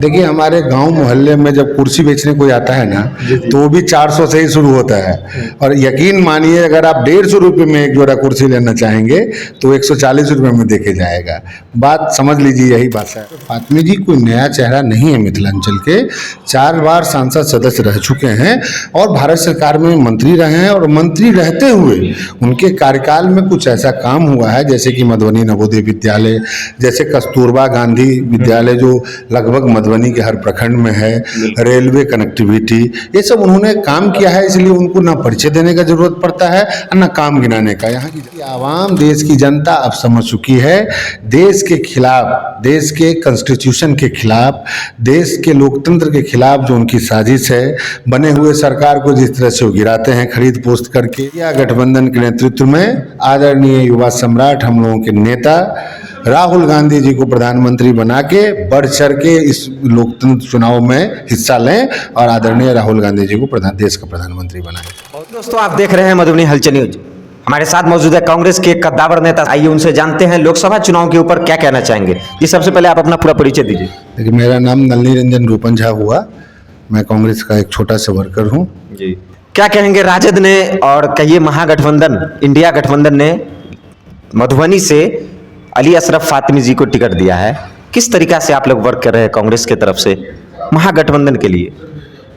देखिए हमारे गांव मोहल्ले में जब कुर्सी बेचने कोई आता है ना तो वो भी 400 से ही शुरू होता है। और यकीन मानिए अगर आप 150 रुपये में एक जोड़ा कुर्सी लेना चाहेंगे तो 140 रुपये में देके जाएगा। बात समझ लीजिए, यही बात है। फातमी जी कोई नया चेहरा नहीं है मिथिलांचल के, 4 बार सांसद सदस्य रह चुके हैं और भारत सरकार में मंत्री रहे हैं। और मंत्री रहते हुए उनके कार्यकाल में कुछ ऐसा काम हुआ है जैसे कि मधुबनी नवोदय विद्यालय, जैसे कस्तूरबा गांधी विद्यालय जो लगभग मधुबनी के हर प्रखंड में है, रेलवे कनेक्टिविटी, ये सब उन्होंने काम किया है। इसलिए उनको ना परिचय देने का जरूरत पड़ता है और ना काम गिनाने का। यहाँ की आवाम, देश की जनता अब समझ चुकी है देश के खिलाफ, देश के कॉन्स्टिट्यूशन के खिलाफ, देश के लोकतंत्र के खिलाफ जो उनकी साजिश है, बने हुए सरकार को जिस तरह से वो गिराते हैं खरीद पोस्ट करके। या गठबंधन के नेतृत्व में आदरणीय युवा सम्राट, हम लोगों के नेता राहुल गांधी जी को प्रधानमंत्री बना के बढ़ चढ़ के इस लोकतंत्र चुनाव में हिस्सा लें और आदरणीय राहुल गांधी जी को देश का प्रधानमंत्री बनाएं। दोस्तों, आप देख रहे हैं मधुबनी हलचल न्यूज। हमारे साथ मौजूद है कांग्रेस के एक कद्दावर नेता। आइए उनसे जानते हैं लोकसभा चुनाव के ऊपर क्या कहना चाहेंगे। जी, सबसे पहले आप अपना पूरा परिचय दीजिए। देखिए, मेरा नाम नलिनी रंजन रूपन झा हुआ, मैं कांग्रेस का एक छोटा सा वर्कर हूँ। जी, क्या कहेंगे राजद ने और कहिए महागठबंधन, इंडिया गठबंधन ने मधुबनी से अली अशरफ फातमी जी को टिकट दिया है, किस तरीका से आप लोग वर्क कर रहे हैं कांग्रेस की तरफ से महागठबंधन के लिए?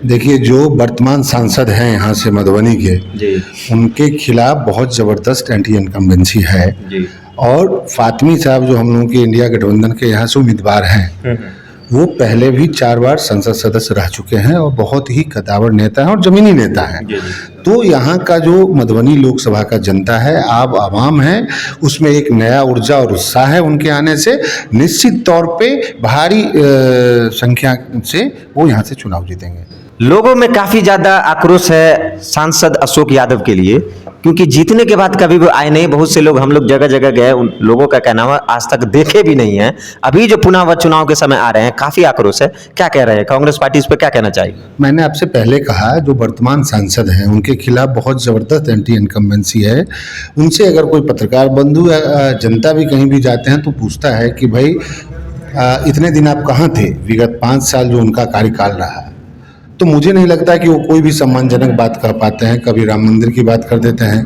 देखिए, जो वर्तमान सांसद हैं यहाँ से मधुबनी के जी, उनके खिलाफ बहुत ज़बरदस्त एंटी इनकम्बेंसी है जी, और फातमी साहब जो हम लोगों के इंडिया गठबंधन के यहाँ से उम्मीदवार हैं, वो पहले भी 4 बार संसद सदस्य रह चुके हैं और बहुत ही कद्दावर नेता हैं और जमीनी नेता हैं। तो यहाँ का जो मधुबनी लोकसभा का जनता है, आप आवाम है, उसमें एक नया ऊर्जा और उत्साह है उनके आने से। निश्चित तौर पे भारी संख्या से वो यहाँ से चुनाव जीतेंगे। लोगों में काफी ज्यादा आक्रोश है सांसद अशोक यादव के लिए, क्योंकि जीतने के बाद कभी भी आए नहीं। बहुत से लोग, हम लोग जगह जगह गए, उन लोगों का कहना है आज तक देखे भी नहीं है। अभी जो पुनः वह चुनाव के समय आ रहे हैं, काफी आक्रोश है। क्या कह रहे हैं कांग्रेस पार्टी इस पर, क्या कहना चाहिए? मैंने आपसे पहले कहा, जो वर्तमान सांसद हैं उनके खिलाफ बहुत ज़बरदस्त एंटी इनकम्बेंसी है। उनसे अगर कोई पत्रकार बंधु या जनता भी कहीं भी जाते हैं तो पूछता है कि भाई इतने दिन आप कहाँ थे, विगत 5 साल जो उनका कार्यकाल रहा। तो मुझे नहीं लगता कि वो कोई भी सम्मानजनक बात कह पाते हैं। कभी राम मंदिर की बात कर देते हैं,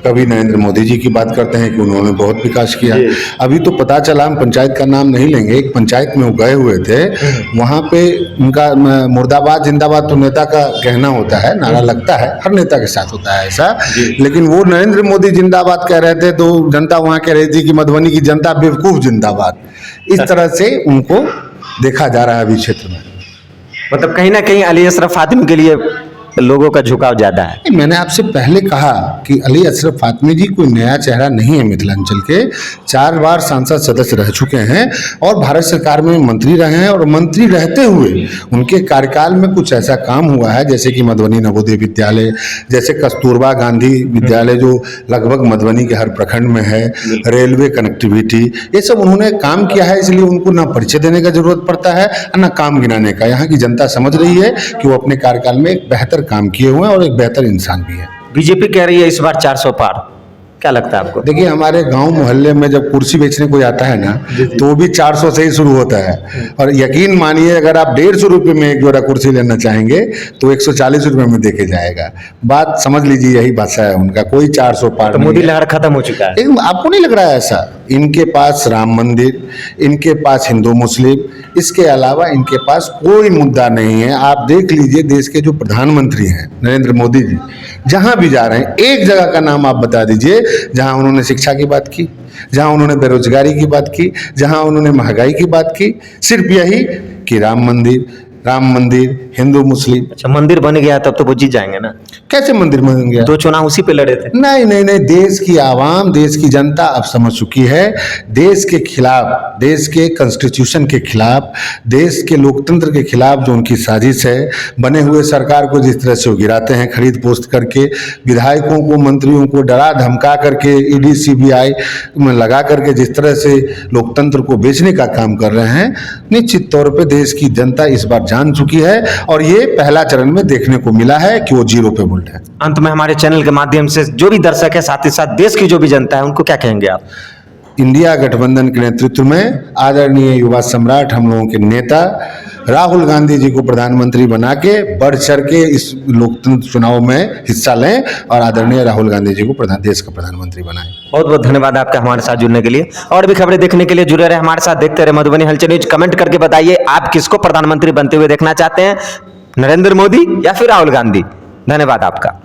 कभी नरेंद्र मोदी जी की बात करते हैं कि उन्होंने बहुत विकास किया। अभी तो पता चला, हम पंचायत का नाम नहीं लेंगे, एक पंचायत में वो गए हुए थे, वहाँ पे उनका मुर्दाबाद जिंदाबाद तो नेता का कहना होता है, नारा लगता है, हर नेता के साथ होता है ऐसा। लेकिन वो नरेंद्र मोदी जिंदाबाद कह रहे थे तो जनता वहाँ कह रही थी कि मधुबनी की जनता बेवकूफ़ जिंदाबाद। इस तरह से उनको देखा जा रहा है अभी क्षेत्र में। मतलब कहीं ना कहीं अली अशरफ फातमी के लिए लोगों का झुकाव ज्यादा है। मैंने आपसे पहले कहा कि अली अशरफ फातमी जी कोई नया चेहरा नहीं है मिथिलांचल के, 4 बार सांसद सदस्य रह चुके हैं और भारत सरकार में मंत्री रहे हैं। और मंत्री रहते हुए उनके कार्यकाल में कुछ ऐसा काम हुआ है जैसे कि मधुबनी नवोदय विद्यालय, जैसे कस्तूरबा गांधी विद्यालय जो लगभग मधुबनी के हर प्रखंड में है, रेलवे कनेक्टिविटी, ये सब उन्होंने काम किया है। इसलिए उनको ना परिचय देने का जरूरत पड़ता है और ना काम गिनाने का। यहाँ की जनता समझ रही है कि वो अपने कार्यकाल में एक बेहतर काम किए हुए हैं और एक बेहतर इंसान भी है। बीजेपी कह रही है इस बार 400 पार, क्या लगता है आपको? देखिए, हमारे गांव मोहल्ले में जब कुर्सी बेचने कोई आता है ना तो वो भी 400 से ही शुरू होता है। और यकीन मानिए अगर आप 150 रुपये में एक जोड़ा कुर्सी लेना चाहेंगे तो 140 रुपये में देके जाएगा। बात समझ लीजिए, यही भाषा है उनका। कोई 400 पार तो मोदी लहर खत्म हो चुका है। आपको नहीं लग रहा है ऐसा? इनके पास राम मंदिर, इनके पास हिंदू मुस्लिम, इसके अलावा इनके पास कोई मुद्दा नहीं है। आप देख लीजिए, देश के जो प्रधानमंत्री हैं नरेंद्र मोदी जी, जहां भी जा रहे हैं, एक जगह का नाम आप बता दीजिए जहां उन्होंने शिक्षा की बात की, जहां उन्होंने बेरोजगारी की बात की, जहां उन्होंने महंगाई की बात की। सिर्फ यही कि राम मंदिर, हिंदू मुस्लिम। अच्छा, मंदिर बन गया तब तो वो जीत जाएंगे ना? कैसे मंदिर बन गया? 2 चुनाव उसी पे लड़े थे। नहीं नहीं नहीं, देश की आवाम, देश की जनता अब समझ चुकी है देश के खिलाफ, देश के कॉन्स्टिट्यूशन के खिलाफ, देश के लोकतंत्र के खिलाफ जो उनकी साजिश है, बने हुए सरकार को जिस तरह से वो गिराते हैं खरीद पोस्ट करके, विधायकों को, मंत्रियों को डरा धमका करके, ईडी सीबीआई में लगा करके जिस तरह से लोकतंत्र को बेचने का काम कर रहे हैं, निश्चित तौर पे देश की जनता इस बार जान चुकी है। और ये पहला चरण में देखने को मिला है कि वो 0 पे वोल्ट है। अंत में हमारे चैनल के माध्यम से जो भी दर्शक है, साथ ही साथ देश की जो भी जनता है, उनको क्या कहेंगे आप? इंडिया गठबंधन के नेतृत्व में आदरणीय युवा सम्राट हम लोगों के नेता राहुल गांधी जी को प्रधानमंत्री बना के बढ़ चढ़ के इस लोकतंत्र चुनाव में हिस्सा लें और आदरणीय राहुल गांधी जी को देश का प्रधानमंत्री बनाएं। बहुत बहुत धन्यवाद आपका हमारे साथ जुड़ने के लिए। और भी खबरें देखने के लिए जुड़े रहे हमारे साथ, देखते रहे मधुबनी हलचल न्यूज। कमेंट करके बताइए आप किसको प्रधानमंत्री बनते हुए देखना चाहते हैं, नरेंद्र मोदी या फिर राहुल गांधी। धन्यवाद आपका।